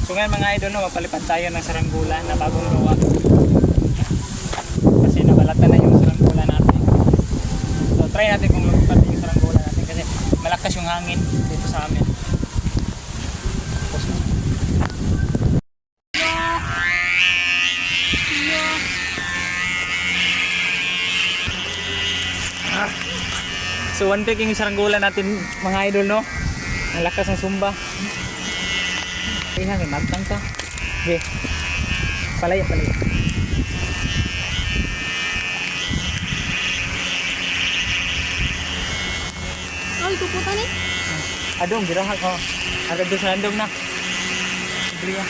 So ngayon mga idol, no, magpalipad tayo ng saranggola na bagong gawa. Kasi nabalatan na yung saranggola natin. So try natin kung lumipad yung saranggola natin kasi malakas yung hangin dito sa amin. So one take yung saranggola natin mga idol, no. Ang lakas ng sumba. Kaya magtang ka. Okay. Palaya. Oh, ikuputan eh. Adong girahag ko. Agad doon sa landong na. Bili ya.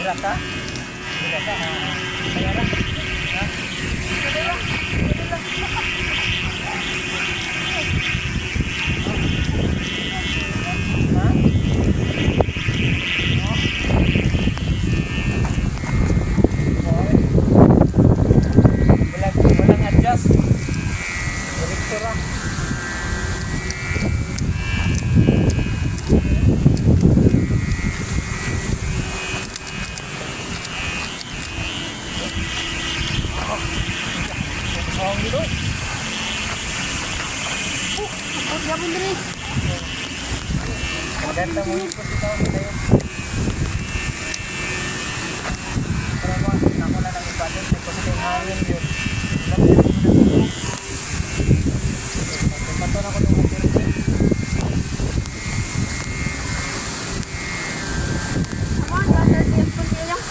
Berapa? Bayaran? Walang adjust. Direktur lah. Gitu. Ya pun diri. Maganda mo yung pagkitaw nila yun. Pero mo, ako na lang iba din. Kasi yung hangin yun. Pagpaton ako ng material. Ako, nasa cellphone siya yung.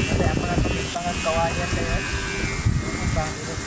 Kasi ako na pagpintangan kawayan sa'yo. Ang pangit.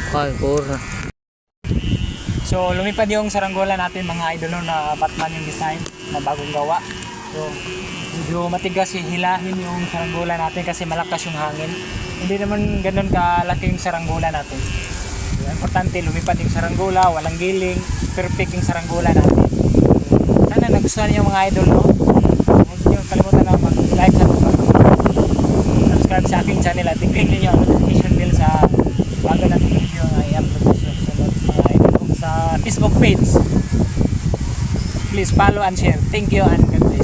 Ay, pura. So lumipad yung saranggola natin mga idol, no, na Batman yung design na bagong gawa. So medyo matigas hilahin yung saranggola natin kasi malakas yung hangin. Hindi naman ganun kalaki yung saranggola natin. So, importante lumipad yung saranggola, walang giling, perfect yung saranggola natin. Sana nagustuhan niyo mga idol, no. Huwag niyo kalimutan na mag-like at subscribe sa aking channel at i-click niyo ang notification bell sa bago natin video na i-upload ko sa sunod mga idol. Sa Facebook page, please follow and share. Thank you and God bless.